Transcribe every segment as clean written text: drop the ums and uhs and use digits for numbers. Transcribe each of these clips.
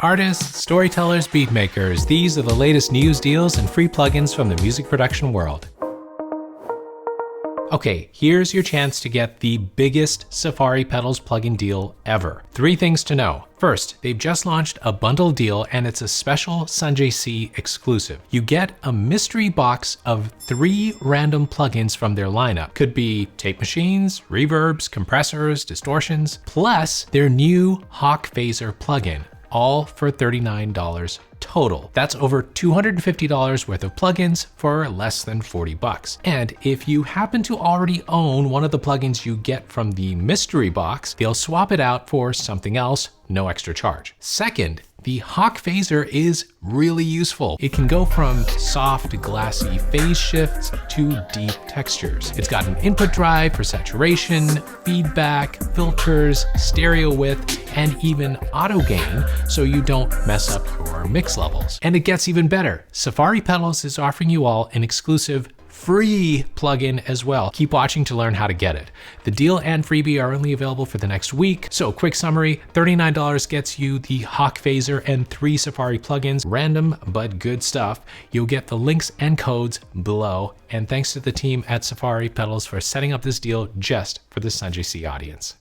Artists, storytellers, beatmakers, these are the latest news, deals, and free plugins from the music production world. Okay, here's your chance to get the biggest Safari Pedals plugin deal ever. 3 things to know. First, they've just launched a bundle deal and it's a special Sanjay C exclusive. You get a mystery box of 3 random plugins from their lineup. Could be tape machines, reverbs, compressors, distortions, plus their new Hawk Phaser plugin, all for $39 total. That's over $250 worth of plugins for less than 40 bucks. And if you happen to already own one of the plugins you get from the mystery box, they'll swap it out for something else, no extra charge. Second, the Hawk Phaser is really useful. It can go from soft, glassy phase shifts to deep textures. It's got an input drive for saturation, feedback, filters, stereo width, and even auto gain, so you don't mess up your mix levels. And it gets even better. Safari Pedals is offering you all an exclusive free plugin as well. Keep watching to learn how to get it. The deal and freebie are only available for the next week. So quick summary, $39 gets you the Hawk Phaser and 3 Safari plugins. Random, but good stuff. You'll get the links and codes below. And thanks to the team at Safari Pedals for setting up this deal just for the Sanjay C audience.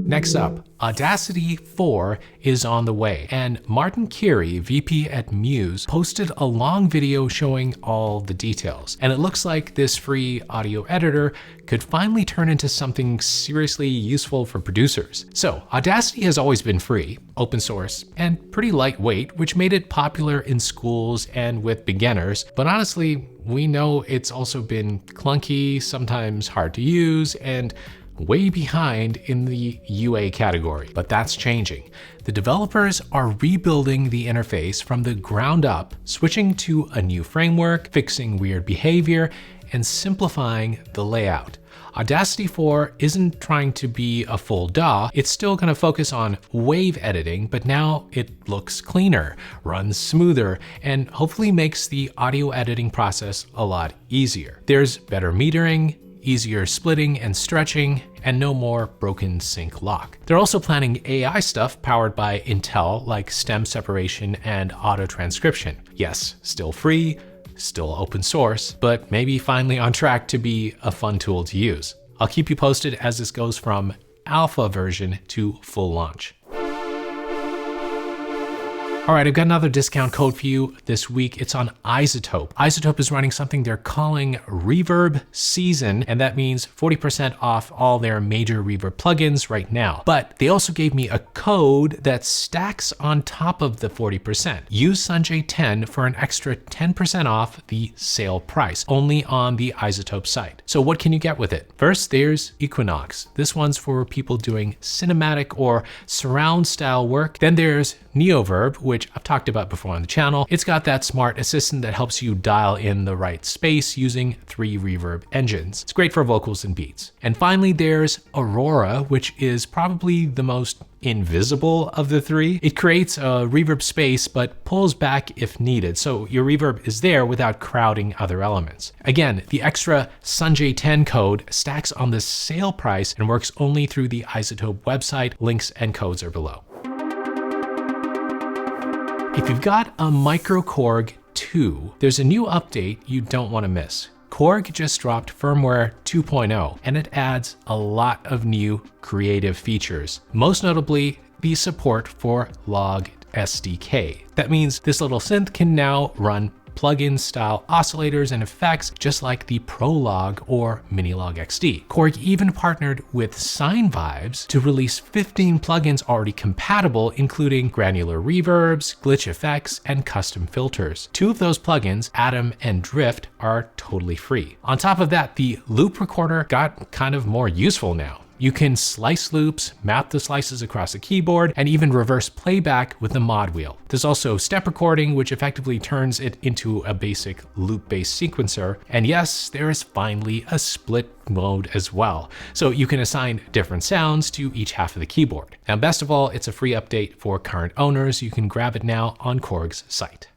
Next up, Audacity 4 is on the way, and Martin Keary, VP at Muse, posted a long video showing all the details. And it looks like this free audio editor could finally turn into something seriously useful for producers. So Audacity has always been free, open source, and pretty lightweight, which made it popular in schools and with beginners. But honestly, we know it's also been clunky, sometimes hard to use, and way behind in the UA category, but that's changing. The developers are rebuilding the interface from the ground up, switching to a new framework, fixing weird behavior, and simplifying the layout. Audacity 4 isn't trying to be a full DAW, it's still going to focus on wave editing, but now it looks cleaner, runs smoother, and hopefully makes the audio editing process a lot easier. There's better metering, easier splitting and stretching, and no more broken sync lock. They're also planning AI stuff powered by Intel, like stem separation and auto transcription. Yes, still free, still open source, but maybe finally on track to be a fun tool to use. I'll keep you posted as this goes from alpha version to full launch. All right, I've got another discount code for you this week. It's on Izotope. Izotope is running something they're calling Reverb Season, and that means 40% off all their major Reverb plugins right now. But they also gave me a code that stacks on top of the 40%. Use Sanjay 10 for an extra 10% off the sale price, only on the Izotope site. So what can you get with it? First, there's Equinox. This one's for people doing cinematic or surround style work. Then there's Neoverb, which I've talked about before on the channel. It's got that smart assistant that helps you dial in the right space using 3 reverb engines. It's great for vocals and beats. And finally, there's Aurora, which is probably the most invisible of the 3. It creates a reverb space but pulls back if needed, so your reverb is there without crowding other elements. Again, the extra Sanjay 10 code stacks on the sale price and works only through the Izotope website. Links and codes are below. If you've got a MicroKorg 2, there's a new update you don't want to miss. Korg just dropped firmware 2.0, and it adds a lot of new creative features, most notably the support for log SDK. That means this little synth can now run plugin style oscillators and effects just like the Prolog or Minilog XD. Korg even partnered with Sine Vibes to release 15 plugins already compatible, including granular reverbs, glitch effects, and custom filters. 2 of those plugins, Atom and Drift, are totally free. On top of that, the loop recorder got kind of more useful now. You can slice loops, map the slices across the keyboard, and even reverse playback with the mod wheel. There's also step recording, which effectively turns it into a basic loop-based sequencer. And yes, there is finally a split mode as well. So you can assign different sounds to each half of the keyboard. Now, best of all, it's a free update for current owners. You can grab it now on Korg's site.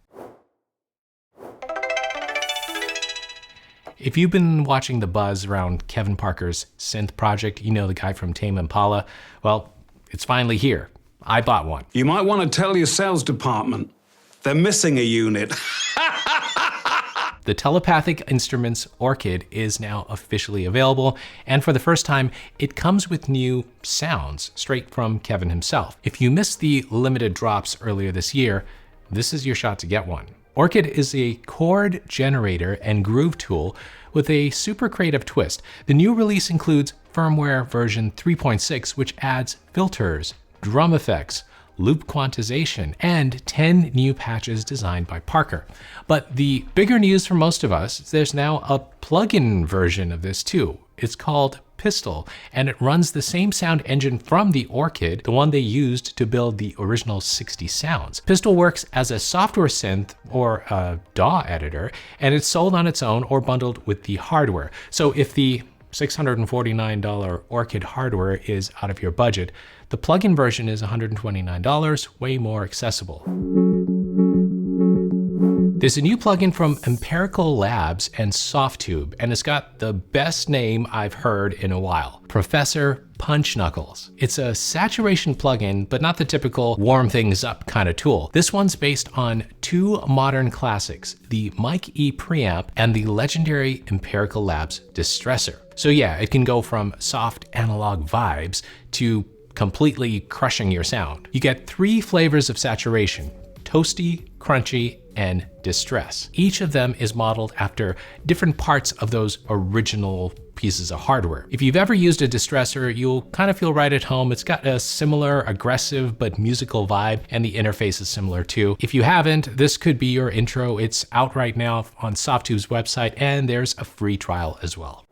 If you've been watching the buzz around Kevin Parker's synth project, you know the guy from Tame Impala, well, it's finally here. I bought one. You might want to tell your sales department they're missing a unit. The Telepathic Instruments Orchid is now officially available, and for the first time, it comes with new sounds straight from Kevin himself. If you missed the limited drops earlier this year, this is your shot to get one. Orchid is a chord generator and groove tool with a super creative twist. The new release includes firmware version 3.6, which adds filters, drum effects, loop quantization, and 10 new patches designed by Parker. But the bigger news for most of us is there's now a plugin version of this too. It's called Pistol, and it runs the same sound engine from the Orchid, the one they used to build the original 60 sounds. Pistol works as a software synth or a DAW editor, and it's sold on its own or bundled with the hardware. So if the $649 Orchid hardware is out of your budget, the plugin version is $129, way more accessible. There's a new plugin from Empirical Labs and Softtube, and it's got the best name I've heard in a while, Professor Punch Knuckles. It's a saturation plugin, but not the typical warm things up kind of tool. This one's based on two modern classics, the Mic E preamp and the legendary Empirical Labs Distressor. So yeah, it can go from soft analog vibes to completely crushing your sound. You get 3 flavors of saturation: toasty, crunchy, and distress. Each of them is modeled after different parts of those original pieces of hardware. If you've ever used a distressor, you'll kind of feel right at home. It's got a similar aggressive but musical vibe, and the interface is similar too. If you haven't, this could be your intro. It's out right now on Softtube's website, and there's a free trial as well.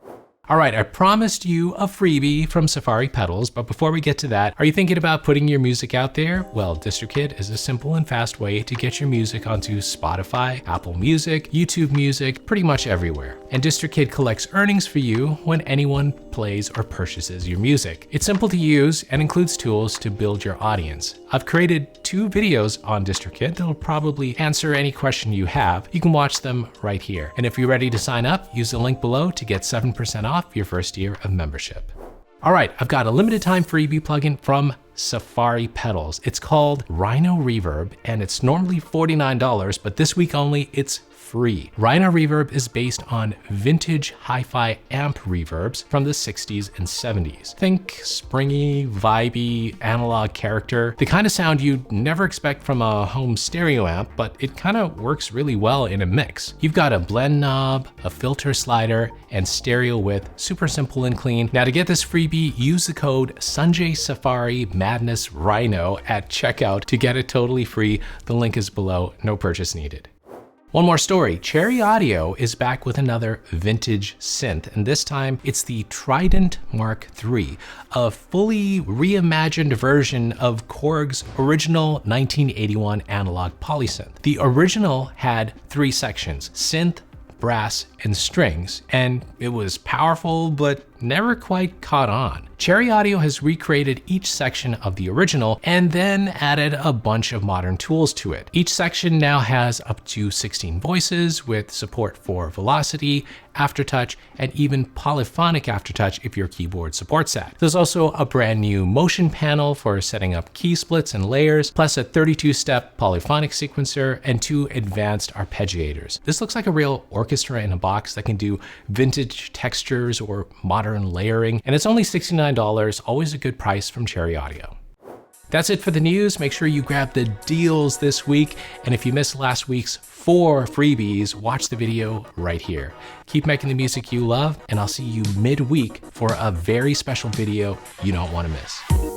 All right, I promised you a freebie from Safari Pedals, but before we get to that, are you thinking about putting your music out there? Well, DistroKid is a simple and fast way to get your music onto Spotify, Apple Music, YouTube Music, pretty much everywhere. And DistroKid collects earnings for you when anyone plays or purchases your music. It's simple to use and includes tools to build your audience. I've created 2 videos on DistroKid that'll probably answer any question you have. You can watch them right here. And if you're ready to sign up, use the link below to get 7% off your first year of membership. All right, I've got a limited time freebie plugin from Safari Pedals. It's called Rhino Reverb, and it's normally $49, but this week only it's free. Rhino Reverb is based on vintage hi-fi amp reverbs from the 60s and 70s. Think springy, vibey, analog character, the kind of sound you'd never expect from a home stereo amp, but it kind of works really well in a mix. You've got a blend knob, a filter slider, and stereo width, super simple and clean. Now to get this freebie, use the code Sanjay Safari Madness Rhino at checkout to get it totally free. The link is below, no purchase needed. One more story, Cherry Audio is back with another vintage synth, and this time it's the Trident Mark III, a fully reimagined version of Korg's original 1981 analog polysynth. The original had 3 sections, synth, brass, and strings, and it was powerful but never quite caught on. Cherry Audio has recreated each section of the original and then added a bunch of modern tools to it. Each section now has up to 16 voices with support for velocity, aftertouch, and even polyphonic aftertouch if your keyboard supports that. There's also a brand new motion panel for setting up key splits and layers, plus a 32-step polyphonic sequencer and 2 advanced arpeggiators. This looks like a real orchestra in a box that can do vintage textures or modern layering, and it's only $69, always a good price from Cherry Audio. That's it for the news. Make sure you grab the deals this week, and if you missed last week's 4 freebies, watch the video right here. Keep making the music you love, and I'll see you midweek for a very special video you don't want to miss.